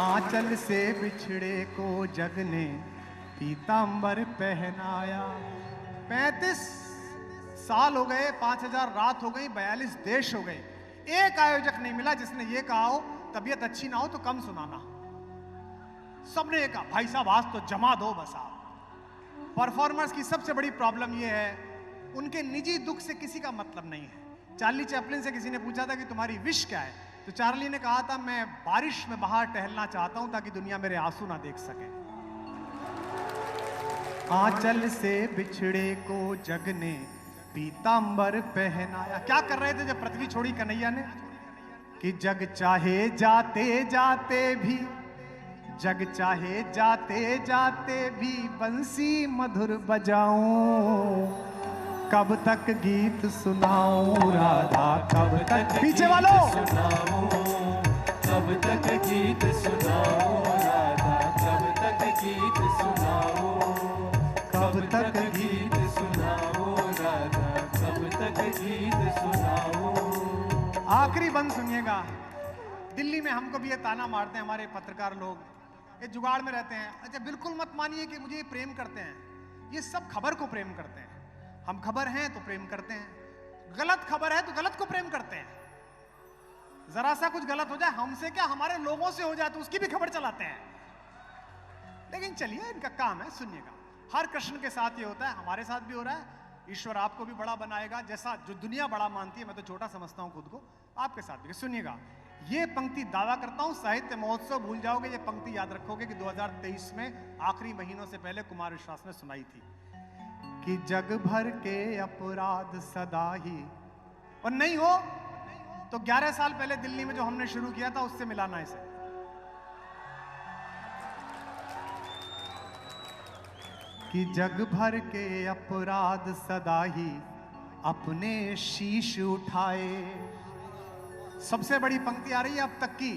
आंचल से बिछड़े को जग ने पीतांबर पहनाया। 35 साल हो गए, 5000 रात हो गई, 42 देश हो गए, एक आयोजक नहीं मिला जिसने ये कहा हो तबीयत अच्छी ना हो तो कम सुनाना। सबने ये कहा भाई साहब आज तो जमा दो बस आप। परफॉर्मर्स की सबसे बड़ी प्रॉब्लम ये है, उनके निजी दुख से किसी का मतलब नहीं है। चार्ली चैपलिन से किसी ने पूछा था कि तुम्हारी विश क्या है, तो चार्ली ने कहा था मैं बारिश में बाहर टहलना चाहता हूं ताकि दुनिया मेरे आंसू ना देख सके। आंचल से बिछड़े को जग ने पीतांबर पहनाया। क्या कर रहे थे जब पृथ्वी छोड़ी कन्हैया ने? कि जग चाहे जाते जाते भी, जग चाहे जाते जाते भी बंसी मधुर बजाऊं, कब तक गीत सुनाऊं राधा, कब तक पीछे वालों सुनाऊं, कब तक गीत सुनाऊं राधा, गीत सुनाओ, कब तक गीत सुनाओ राधा, कब तक गीत सुनाओ। आखिरी बंद सुनिएगा। दिल्ली में हमको भी ये ताना मारते हैं हमारे पत्रकार लोग, ये जुगाड़ में रहते हैं। अच्छा बिल्कुल मत मानिए कि मुझे ये प्रेम करते हैं, ये सब खबर को प्रेम करते हैं। हम खबर हैं तो प्रेम करते हैं, गलत खबर है तो गलत को प्रेम करते हैं। जरा सा कुछ गलत हो जाए हमसे क्या, हमारे लोगों से हो जाए तो उसकी भी खबर चलाते हैं। लेकिन चलिए इनका काम है, सुनिएगा। हर कृष्ण के साथ ये होता है, हमारे साथ भी हो रहा है। ईश्वर आपको भी बड़ा बनाएगा, जैसा जो दुनिया बड़ा मानती है, मैं तो छोटा समझता हूं खुद को, आपके साथ भी। सुनिएगा, ये पंक्ति दावा करता हूं साहित्य महोत्सव भूल जाओगे, ये पंक्ति याद रखोगे कि 2023 में आखिरी महीनों से पहले कुमार विश्वास ने सुनाई थी कि जग भर के अपराध सदा ही, और नहीं हो तो 11 साल पहले दिल्ली में जो हमने शुरू किया था उससे मिलाना इसे। कि जग भर के अपराध सदा ही अपने शीश उठाए। सबसे बड़ी पंक्ति आ रही है अब तक की,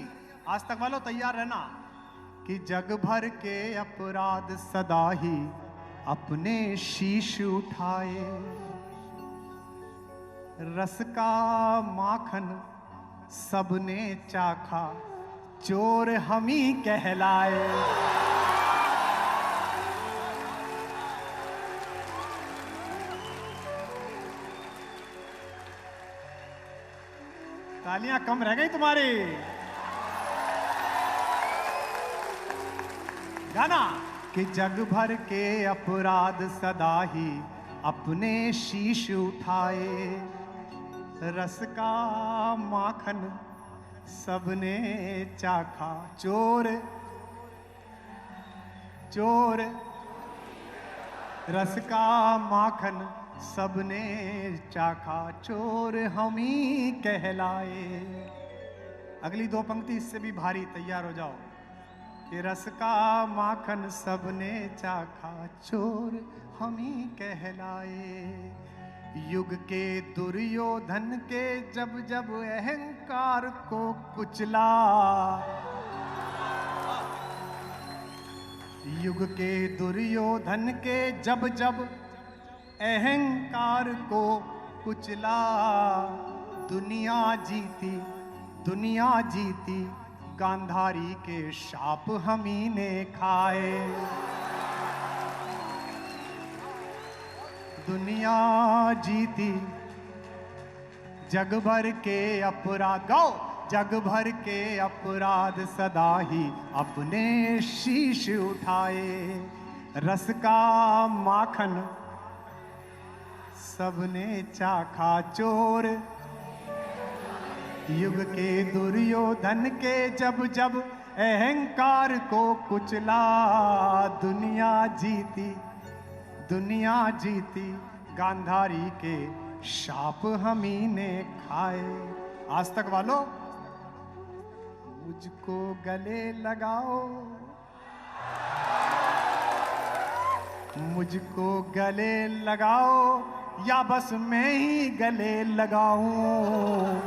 आज तक वालों तैयार रहना। कि जग भर के अपराध सदा ही अपने शीश उठाए, रस का माखन सबने चाखा, चोर हम ही कहलाए। तालियां कम रह गई तुम्हारी। गाना कि जग भर के अपराध सदा ही अपने शीश उठाए, रस का माखन सबने चाखा, चोर चोर रस का माखन सबने चाखा, चोर हम ही कहलाए। अगली दो पंक्ति इससे भी भारी, तैयार हो जाओ। कि रस का माखन सबने चाखा, चोर हम ही कहलाए। युग के दुर्योधन के जब जब अहंकार को कुचला, युग के दुर्योधन के जब जब अहंकार को कुचला, दुनिया जीती दुनिया जीती, गांधारी के शाप हम ही ने खाए। दुनिया जीती जग भर के अपराध, गाओ, जग भर के अपराध सदा ही अपने शीश उठाए, रस का माखन सबने चाखा, चोर युग के दुर्योधन के जब जब अहंकार को कुचला, दुनिया जीती, गांधारी के शाप हम ही ने खाए। आज तक वालों, मुझको गले लगाओ, मुझको गले लगाओ, या बस मैं ही गले लगाऊं।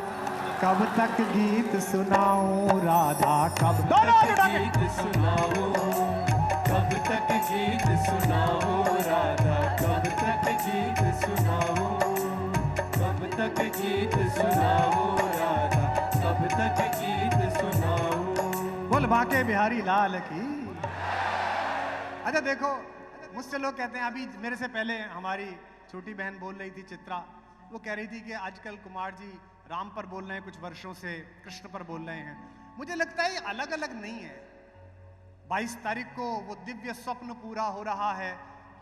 कब तक गीत सुनाऊं राधा, कब तक गीत सुनाओ, कब तक गीत सुनाओ राधा, कब तक गीत सुनाओ, कब तक गीत सुनाओ राधा, कब तक गीत सुनाओ। बोल बाके बिहारी लाल की। अच्छा देखो, मुझसे लोग कहते हैं, अभी मेरे से पहले हमारी छोटी बहन बोल रही थी चित्रा, वो कह रही थी कि आजकल कुमार जी राम पर बोल रहे हैं, कुछ वर्षों से कृष्ण पर बोल रहे हैं। मुझे लगता है ये अलग अलग नहीं है। 22 तारीख को वो दिव्य स्वप्न पूरा हो रहा है,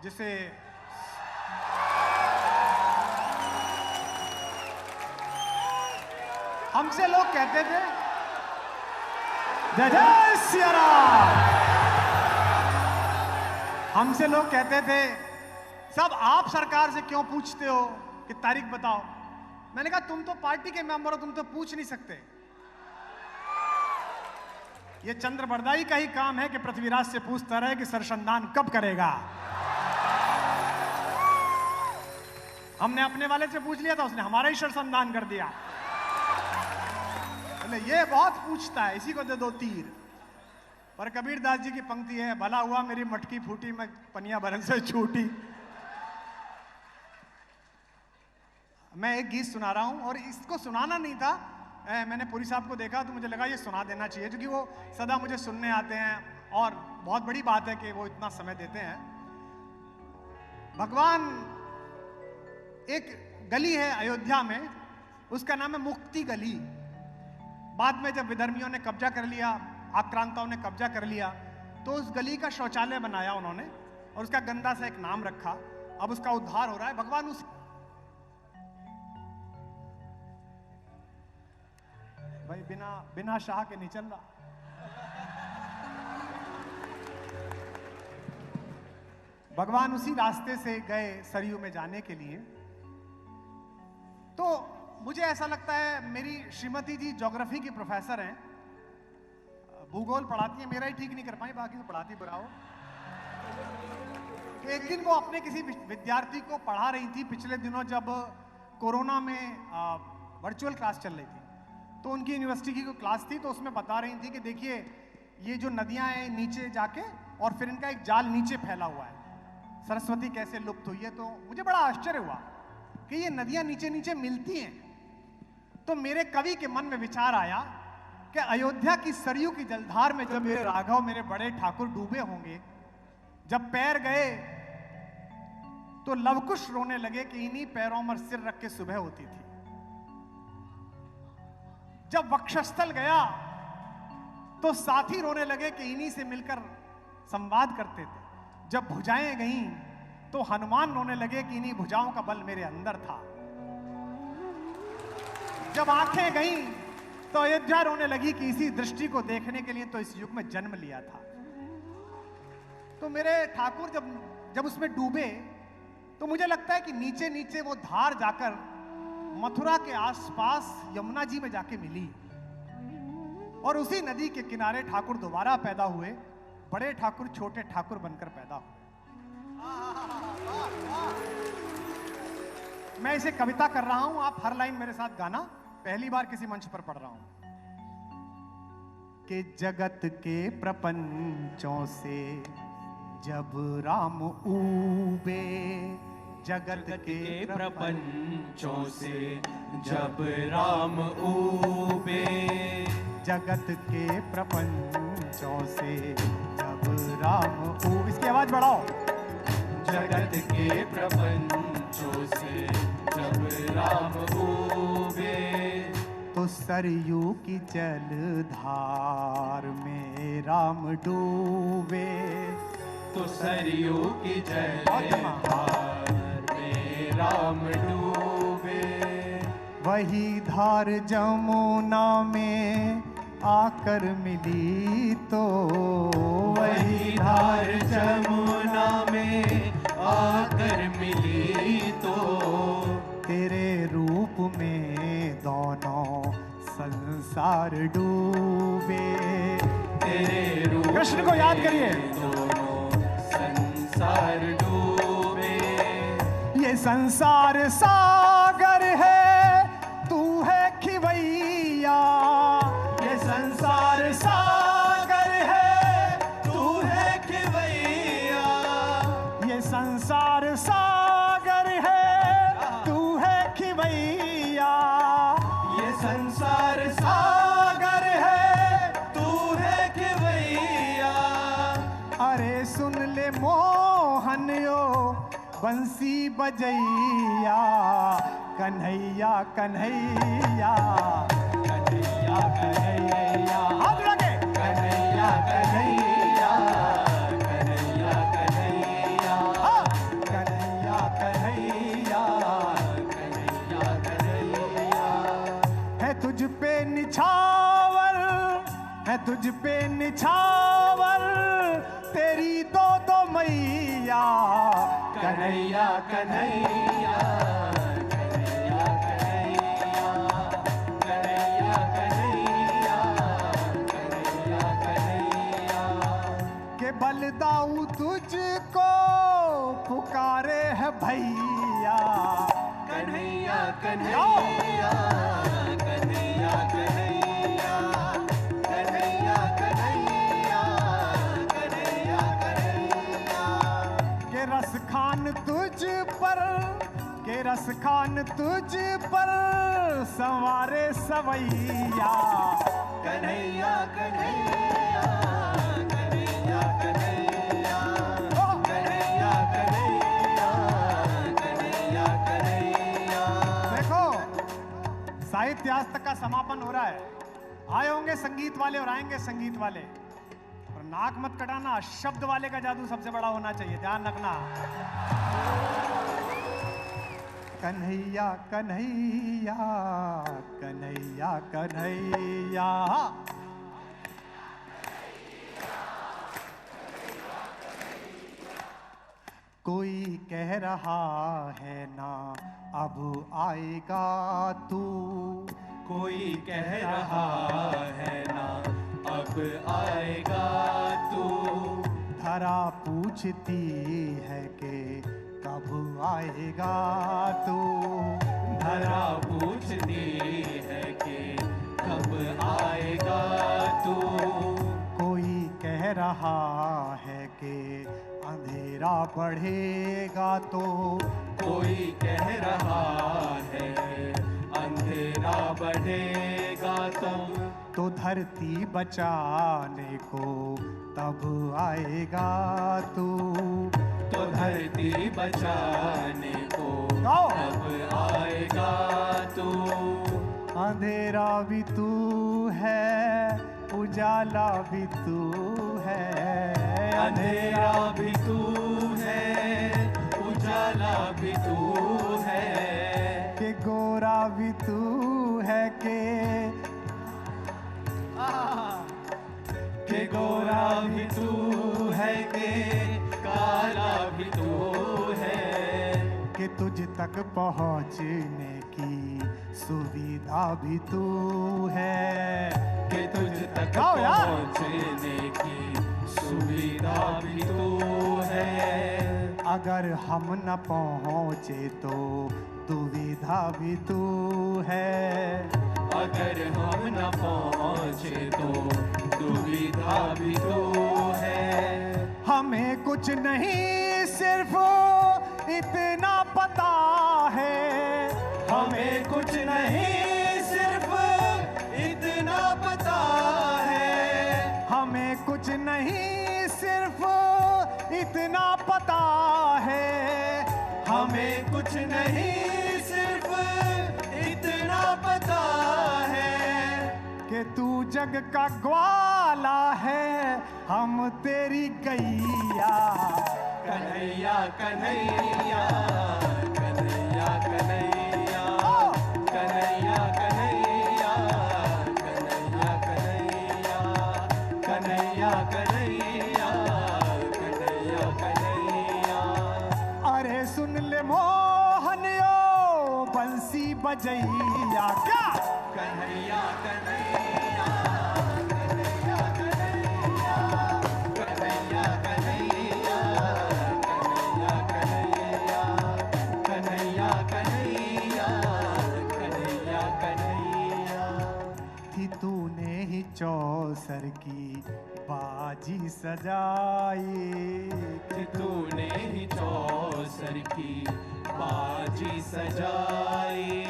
जिसे हमसे लोग कहते थे, जय जय सिया राम, हमसे लोग कहते थे, सब आप सरकार से क्यों पूछते हो कि तारीख बताओ। मैंने कहा तुम तो पार्टी के मेंबर हो, तुम तो पूछ नहीं सकते। ये चंद्र बरदाई का ही काम है कि पृथ्वीराज से पूछता रहे कि सरसंधान कब करेगा। हमने अपने वाले से पूछ लिया था, उसने हमारा ही सरसंधान कर दिया। ये बहुत पूछता है, इसी को दे दो तीर। पर कबीर दास जी की पंक्ति है, भला हुआ मेरी मटकी फूटी मैं पनिया भरन से छूटी। मैं एक गीत सुना रहा हूं और इसको सुनाना नहीं था, मैंने पुरी साहब को देखा तो मुझे लगा ये सुना देना चाहिए, क्योंकि वो सदा मुझे सुनने आते हैं और बहुत बड़ी बात है कि वो इतना समय देते हैं। भगवान, एक गली है अयोध्या में, उसका नाम है मुक्ति गली। बाद में जब विधर्मियों ने कब्जा कर लिया, आक्रांताओं ने कब्जा कर लिया, तो उस गली का शौचालय बनाया उन्होंने और उसका गंदा सा एक नाम रखा। अब उसका उद्धार हो रहा है। भगवान उस भाई बिना शाह के नहीं चल रहा। भगवान उसी रास्ते से गए सरयू में जाने के लिए। तो मुझे ऐसा लगता है, मेरी श्रीमती जी ज्योग्राफी की प्रोफेसर हैं, भूगोल पढ़ाती हैं, मेरा ही ठीक नहीं कर पाई, बाकी तो पढ़ाती बुरा हो। तो एक दिन वो अपने किसी विद्यार्थी को पढ़ा रही थी, पिछले दिनों जब कोरोना में वर्चुअल क्लास चल रही थी, तो उनकी यूनिवर्सिटी की कोई क्लास थी, तो उसमें बता रही थी कि देखिए ये जो नदियां हैं नीचे जाके और फिर इनका एक जाल नीचे फैला हुआ है, सरस्वती कैसे लुप्त हुई है। तो मुझे बड़ा आश्चर्य हुआ कि ये नदियां नीचे नीचे मिलती हैं। तो मेरे कवि के मन में विचार आया कि अयोध्या की सरयू की जलधार में जब मेरे राघव, मेरे बड़े ठाकुर डूबे होंगे, जब पैर गए तो लवकुश रोने लगे कि इन्हीं पैरों पर सिर रख के सुबह होती थी। जब वक्षस्थल गया तो साथी रोने लगे कि इन्हीं से मिलकर संवाद करते थे। जब भुजाएं गईं तो हनुमान रोने लगे कि इन्हीं भुजाओं का बल मेरे अंदर था। जब आंखें गईं तो अयोध्या रोने लगी कि इसी दृष्टि को देखने के लिए तो इस युग में जन्म लिया था। तो मेरे ठाकुर जब उसमें डूबे तो मुझे लगता है कि नीचे नीचे वो धार जाकर मथुरा के आसपास यमुना जी में जाके मिली और उसी नदी के किनारे ठाकुर दोबारा पैदा हुए, बड़े ठाकुर छोटे ठाकुर बनकर पैदा हुए। मैं इसे कविता कर रहा हूं, आप हर लाइन मेरे साथ गाना। पहली बार किसी मंच पर पढ़ रहा हूं कि जगत के प्रपंचों से जब राम ऊबे, जगत के प्रपंचों से जब राम ऊबे, जगत के प्रपंचों से जब राम ऊबे। इसकी आवाज बढ़ाओ। जगत के प्रपंचों से जब राम ऊबे, तो सरयू की जलधार में राम डूबे, तो सरयू की जलधार में राम डूबे। वही धार जमुना में आकर मिली तो, वही धार जमुना में आकर मिली तो, तेरे रूप में दोनों संसार डूबे। तेरे रूप कृष्ण को याद करिए। दोनों संसार डूबे। ये संसार सागर है, तू है खिवैया। ये संसार सागर है, तू है खिवैया। ये संसार सागर है, तू है खिवैया। ये संसार सागर है, तू है खिवैया। अरे सुन ले मोहनियो बंसी बजैया, कन्हैया कन्हैया कन्हैया कन्हैया, हाथ लगे। कन्हैया कन्हैया, कन्हैया कन्हैया, हाँ। कन्हैया कन्हैया, कन्हैया कन्हैया। है तुझ पे निछावर, है तुझ पे निछावर, तेरी दो दो मैया। कन्हैया कन्हैया, कन्हैया कन्हैया, कन्हैया कन्हैया, कन्हैया कन्हैया। के बलदाऊ तुझको पुकारे है भैया। कन्हैया कन्हैया, कन्हैया कन्हैया, कन्हैया कन्हैया, रस खान तुझ पर संवारे सवैया। कन्हैया कन्हैया कन्हैया कन्हैया कन्हैया कन्हैया कन्हैया कन्हैया। देखो साहित्य आज तक का समापन हो रहा है। आए होंगे संगीत वाले और आएंगे संगीत वाले, और नाक मत कटाना, शब्द वाले का जादू सबसे बड़ा होना चाहिए, ध्यान रखना। कन्हैया कन्हैया कन्हैया कन्हैया। कोई कह रहा है ना अब आएगा तू, कोई कह रहा है ना अब आएगा तू। धरा पूछती है कि कब आएगा तू, धरा पूछती है कि कब आएगा तू। कोई कह रहा है कि अंधेरा बढ़ेगा तो, कोई कह रहा है अंधेरा बढ़ेगा तो धरती बचाने को तब आएगा तू, तो धरती बचाने को गाओ। तब आएगा तू। अंधेरा भी तू है, उजाला भी तू है। अंधेरा भी तू है, उजाला भी तू है। के गोरा भी तू है के गोरा भी तू है, के काला भी तू है। कि तुझ तक पहुँचने की सुविधा भी तू है। कि तुझ तक गाओ यार। पहुँचने की सुविधा भी तू है। अगर हम न पहुँचे तो दुविधा भी तू है। अगर हम न पहुँचे तो दुविधा भी तू है। हमें कुछ नहीं सिर्फ इतना पता है, हमें कुछ नहीं सिर्फ इतना पता है। हमें कुछ नहीं सिर्फ इतना पता है। हमें कुछ नहीं सिर्फ इतना पता है कि तू जग का ग्वाला है, हम तेरी गैया। कन्हैया कन्हैया कन्हैया कन्हैया कन्हैया कन्हैया कन्हैया कन्हैया कन्हैया कन्हैया कन्हैया कन्हैया। अरे सुन ले मोहन यो बंसी बजैया। क्या कन्हैया कन्हैया कन्हैया कन्हैया कन्हैया कन्हैया कन्हैया कन्हैया कन्हैया कन्हैया कन्हैया। थी तूने ही चौसर की बाजी सजाई। कि तूने ही चौसर की बाजी सजाई।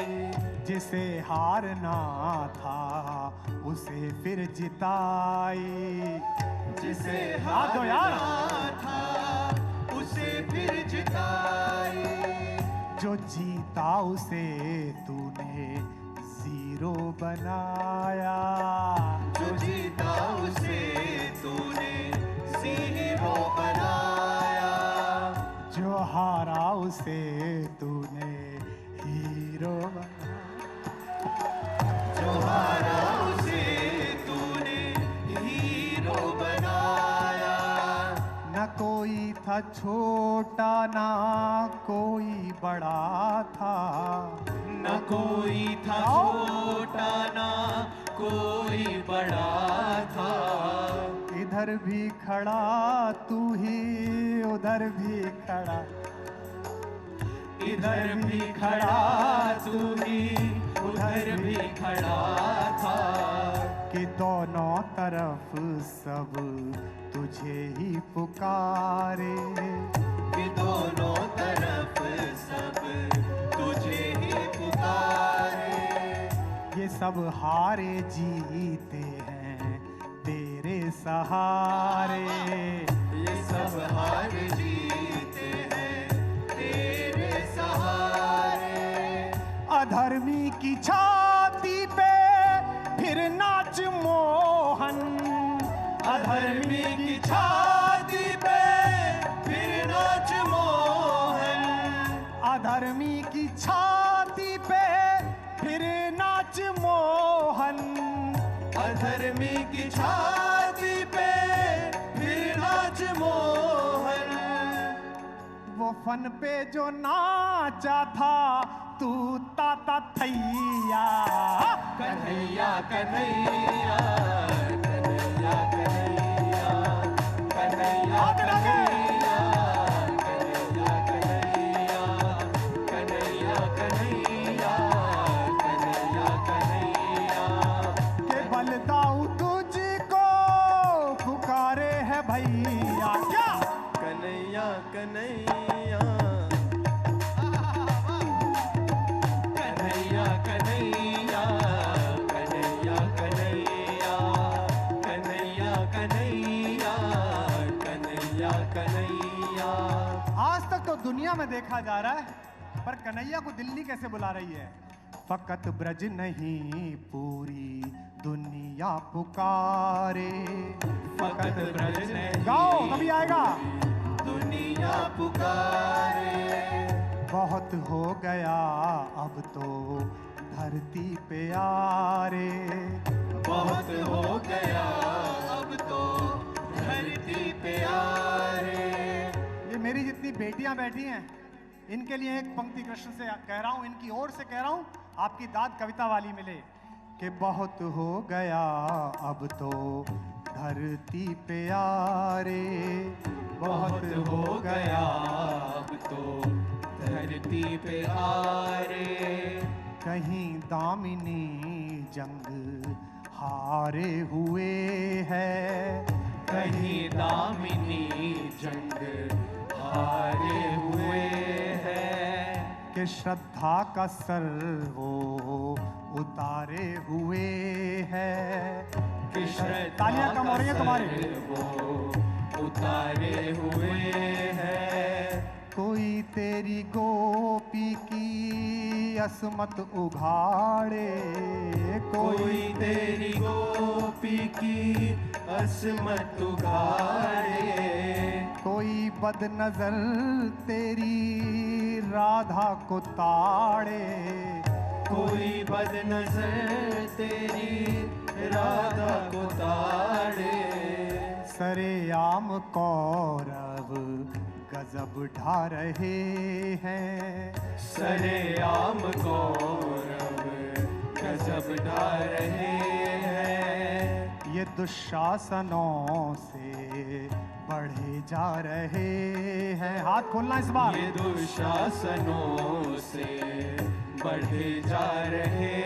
जिसे हारना था उसे फिर जिताई। जिसे याद हो यार। हारना था उसे फिर जिताई। जो जीता उसे तूने जीरो बनाया। जो जीता उसे तूने ज़ीरो बनाया। जो हारा उसे तूने हीरो बनाया। जो हारा उसे तूने हीरो बनाया। न कोई था छोटा ना कोई बड़ा था। न कोई था छोटा ना कोई बड़ा था। इधर भी खड़ा तू ही उधर भी खड़ा। इधर भी खड़ा तू ही उधर भी खड़ा था। कि दोनों तरफ सब तुझे ही पुकारे। कि दोनों तरफ सब तुझे पुकारे। ये सब हारे जीते हैं तेरे सहारे। ये सब हार जीते हैं तेरे सहारे। अधर्मी की छाती पे फिर नाच मोहन। अधर्मी की छाती पे फिर नाच मोहन। अधर्मी की छाती पे फिर नाच मोहन। अधर्मी की छाती पे फिर नाच मोहन। वो फन पे जो नाचा था तू ताता थैया। कन्हैया कन्हैया कन्हैया कन्हैया कन्हैया कन्हैया कन्हैया कन्हैया कन्हैया कन्हैया कन्हैया। के बलदाऊ तुझको पुकारे है भैया। क्या कन्हैया कन्हैया कन्हैया कन्हैया कन्हैया कन्हैया कन्हैया कन्हैया कन्हैया कन्हैया। आज तक तो दुनिया में देखा जा रहा है, पर कन्हैया को दिल्ली कैसे बुला रही है? फकत ब्रज नहीं पूरी दुनिया पुकारे। फकत ब्रज नहीं गाओ तभी आएगा। दुनिया पुकारे। बहुत हो गया अब तो धरती पे यारे। बहुत हो गया अब तो धरती पे यारे। ये मेरी जितनी बेटियां बैठी हैं, इनके लिए एक पंक्ति कृष्ण से कह रहा हूं, इनकी ओर से कह रहा हूं, आपकी दाद कविता वाली मिले कि बहुत हो गया अब तो धरती पे यारे। बहुत हो गया अब तो धरती पे यारे। कहीं दामिनी जंग हारे हुए है। कहीं दामिनी जंग हारे हुए हैं। कि श्रद्धा का सर वो उतारे हुए है। कि श्रद्धा तालियां कम हो रही हैं तुम्हारी। का सर वो उतारे हुए हैं। कोई तेरी गोपी की असमत उघाड़े। कोई तेरी गोपी की असमत उघाड़े। कोई बदनजर तेरी राधा को ताड़े। कोई बदनजर तेरी राधा को ताड़े। सरेआम कौरव गजब ढा रहे हैं। सरेआम कौरव गजब ढा रहे हैं। ये दुशासनों से बढ़े जा रहे हैं। हाथ खोलना इस बार। ये दुशासनों से बढ़े जा रहे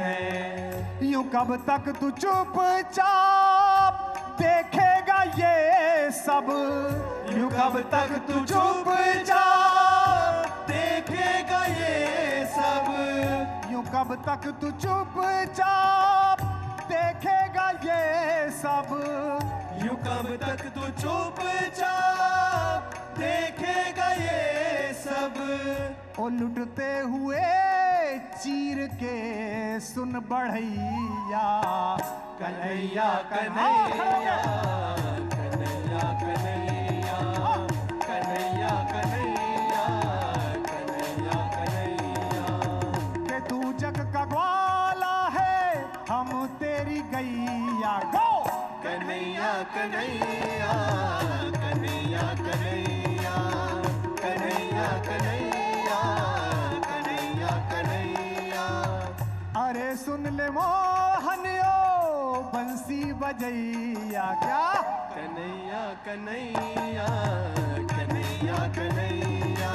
हैं। यूं कब तक तू चुपचाप देखेगा ये सब। यूं कब तक तू चुपचाप देखेगा ये सब। यूं कब तक तू चुपचाप देखेगा ये सब। यूं कब तक तू चुपचाप देखेगा ये सब। ओ लुटते हुए चीर के सुन बढ़ैया। कन्हैया कन्हैया कन्हैया कन्हैया कन्हैया कन्हैया कन्हैया कन्हैया। कि तू जग का ग्वाला है हम तेरी गैया। गो कन्हैया कन्हैया कन्हैया कन्हैया कन्हैया कन्हैया कन्हैया कन्हैया। अरे सुन ले मोहन ओ बंसी बजैया। क्या कन्हैया कन्हैया कन्हैया कन्हैया